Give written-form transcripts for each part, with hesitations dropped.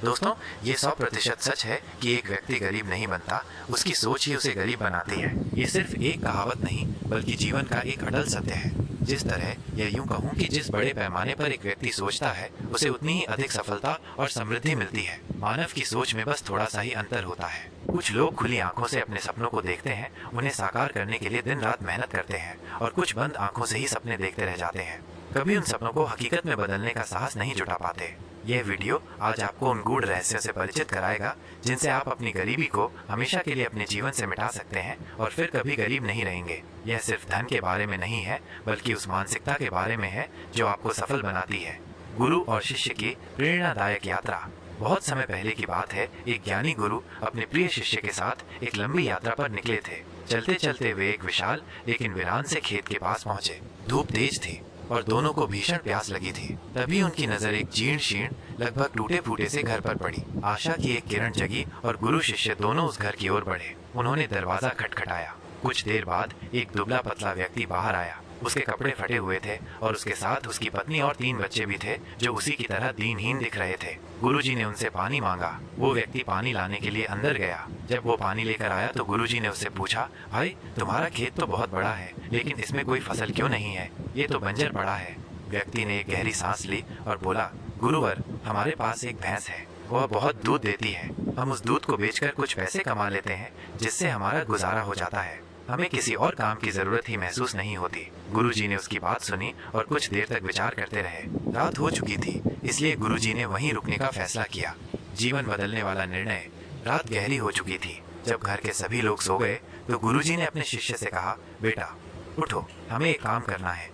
दोस्तों, ये 100% सच है कि एक व्यक्ति गरीब नहीं बनता, उसकी सोच ही उसे गरीब बनाती है। ये सिर्फ एक कहावत नहीं, बल्कि जीवन का एक अटल सत्य है। जिस तरह या यूं कहूं कि जिस बड़े पैमाने पर एक व्यक्ति सोचता है, उसे उतनी ही अधिक सफलता और समृद्धि मिलती है। मानव की सोच में बस थोड़ा सा ही अंतर होता है। कुछ लोग खुली आंखों से अपने सपनों को देखते हैं, उन्हें साकार करने के लिए दिन रात मेहनत करते हैं, और कुछ बंद आंखों से ही सपने देखते रह जाते हैं। कभी उन सपनों को हकीकत में बदलने का साहस नहीं जुटा पाते। यह वीडियो आज आपको उन गूढ़ रहस्यों से परिचित कराएगा जिनसे आप अपनी गरीबी को हमेशा के लिए अपने जीवन से मिटा सकते हैं और फिर कभी गरीब नहीं रहेंगे। यह सिर्फ धन के बारे में नहीं है, बल्कि उस मानसिकता के बारे में है जो आपको सफल बनाती है। गुरु और शिष्य की प्रेरणादायक यात्रा। बहुत समय पहले की बात है, एक ज्ञानी गुरु अपने प्रिय शिष्य के साथ एक लंबी यात्रा पर निकले थे। चलते चलते वे एक विशाल लेकिन वीरान से खेत के पास पहुंचे। धूप तेज थी और दोनों को भीषण प्यास लगी थी। तभी उनकी नजर एक जीर्ण शीर्ण, लगभग टूटे फूटे से घर पर पड़ी। आशा की एक किरण जगी और गुरु शिष्य दोनों उस घर की ओर बढ़े। उन्होंने दरवाजा खटखटाया। कुछ देर बाद एक दुबला पतला व्यक्ति बाहर आया। उसके कपड़े फटे हुए थे और उसके साथ उसकी पत्नी और 3 बच्चे भी थे जो उसी की तरह दीनहीन दिख रहे थे। गुरुजी ने उनसे पानी मांगा। वो व्यक्ति पानी लाने के लिए अंदर गया। जब वो पानी लेकर आया तो गुरुजी ने उससे पूछा, भाई तुम्हारा खेत तो बहुत बड़ा है, लेकिन इसमें कोई फसल क्यों नहीं है? ये तो बंजर पड़ा है। व्यक्ति ने एक गहरी सांस ली और बोला, गुरुवर, हमारे पास एक भैंस है, वह बहुत दूध देती है। हम उस दूध को बेचकर कुछ पैसे कमा लेते हैं, जिससे हमारा गुजारा हो जाता है। हमें किसी और काम की जरूरत ही महसूस नहीं होती। गुरुजी ने उसकी बात सुनी और कुछ देर तक विचार करते रहे। रात हो चुकी थी, इसलिए गुरुजी ने वहीं रुकने का फैसला किया। जीवन बदलने वाला निर्णय। रात गहरी हो चुकी थी। जब घर के सभी लोग सो गए तो गुरुजी ने अपने शिष्य से कहा, बेटा उठो, हमें एक काम करना है।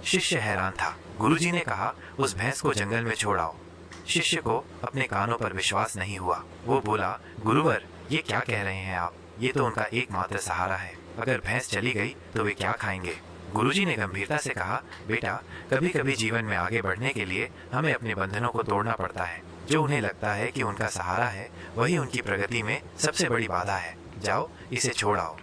शिष्य हैरान था। गुरुजी ने कहा, उस भैंस को जंगल में छोड़ आओ। शिष्य को अपने कानों पर विश्वास नहीं हुआ। वो बोला, गुरुवर, ये क्या कह रहे हैं आप? ये तो उनका एकमात्र सहारा है। अगर भैंस चली गई तो वे क्या खाएंगे? गुरुजी ने गंभीरता से कहा, बेटा, कभी कभी जीवन में आगे बढ़ने के लिए हमें अपने बंधनों को तोड़ना पड़ता है। जो उन्हें लगता है कि उनका सहारा है, वही उनकी प्रगति में सबसे बड़ी बाधा है। जाओ, इसे छोड़ आओ।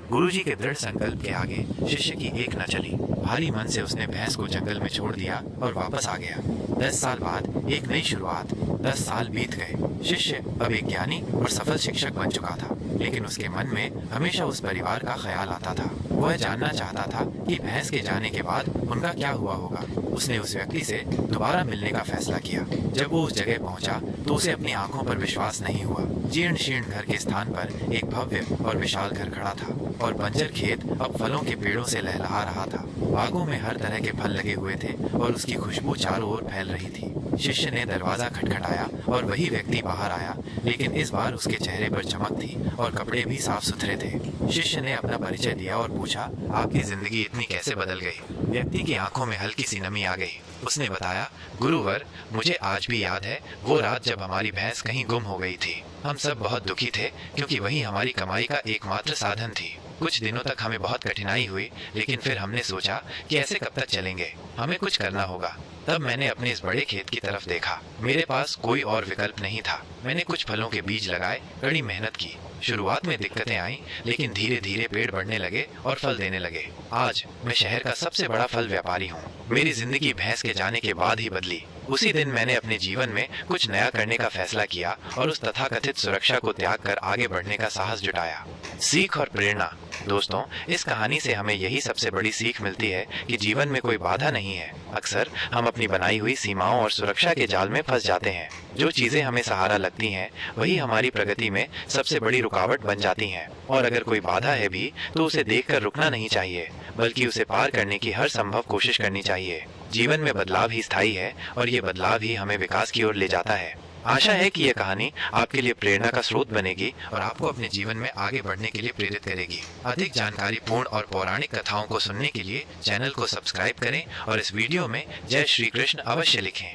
गुरुजी के दृढ़ संकल्प के आगे शिष्य की एक न चली। भारी मन से उसने भैंस को जंगल में छोड़ दिया और वापस आ गया। 10 साल बाद एक नई शुरुआत। 10 साल बीत गए। शिष्य अब एक ज्ञानी और सफल शिक्षक बन चुका था, लेकिन उसके मन में हमेशा उस परिवार का ख्याल आता था। वह जानना चाहता था कि भैंस के जाने के बाद उनका क्या हुआ होगा। उसने उस व्यक्ति से दोबारा मिलने का फैसला किया। जब वो उस जगह पहुंचा तो उसे अपनी आंखों पर विश्वास नहीं हुआ। जीर्ण शीर्ण घर के स्थान पर एक भव्य और विशाल घर खड़ा था, और बंजर खेत अब फलों के पेड़ों से लहलहा रहा था। बागों में हर तरह के फल लगे हुए थे और उसकी खुशबू चारों ओर फैल रही थी। शिष्य ने दरवाजा खटखटाया और वही व्यक्ति बाहर आया, लेकिन इस बार उसके चेहरे पर चमक थी और कपड़े भी साफ सुथरे थे। शिष्य ने अपना परिचय दिया और पूछा, आपकी जिंदगी इतनी कैसे बदल गई? व्यक्ति की आंखों में हल्की सी नमी आ गई। उसने बताया, गुरुवर, मुझे आज भी याद है वो रात जब हमारी भैंस कहीं गुम हो गई थी। हम सब बहुत दुखी थे, क्योंकि वही हमारी कमाई का एकमात्र साधन थी। कुछ दिनों तक हमें बहुत कठिनाई हुई, लेकिन फिर हमने सोचा कि ऐसे कब तक चलेंगे, हमें कुछ करना होगा। तब मैंने अपने इस बड़े खेत की तरफ देखा। मेरे पास कोई और विकल्प नहीं था। मैंने कुछ फलों के बीज लगाए, कड़ी मेहनत की। शुरुआत में दिक्कतें आईं, लेकिन धीरे धीरे पेड़ बढ़ने लगे और फल देने लगे। आज मैं शहर का सबसे बड़ा फल व्यापारी हूँ। मेरी जिंदगी भैंस के जाने के बाद ही बदली। उसी दिन मैंने अपने जीवन में कुछ नया करने का फैसला किया और उस तथाकथित सुरक्षा को त्याग कर आगे बढ़ने का साहस जुटाया। सीख और प्रेरणा। दोस्तों, इस कहानी से हमें यही सबसे बड़ी सीख मिलती है कि जीवन में कोई बाधा नहीं है। अक्सर हम अपनी बनाई हुई सीमाओं और सुरक्षा के जाल में फंस जाते हैं। जो चीजें हमें सहारा लगती हैं, वही हमारी प्रगति में सबसे बड़ी रुकावट बन जाती हैं। और अगर कोई बाधा है भी, तो उसे देखकर रुकना नहीं चाहिए, बल्कि उसे पार करने की हर संभव कोशिश करनी चाहिए। जीवन में बदलाव ही स्थायी है, और ये बदलाव ही हमें विकास की ओर ले जाता है। आशा है कि यह कहानी आपके लिए प्रेरणा का स्रोत बनेगी और आपको अपने जीवन में आगे बढ़ने के लिए प्रेरित करेगी। अधिक जानकारी पूर्ण और पौराणिक कथाओं को सुनने के लिए चैनल को सब्सक्राइब करें और इस वीडियो में जय श्री कृष्ण अवश्य लिखें।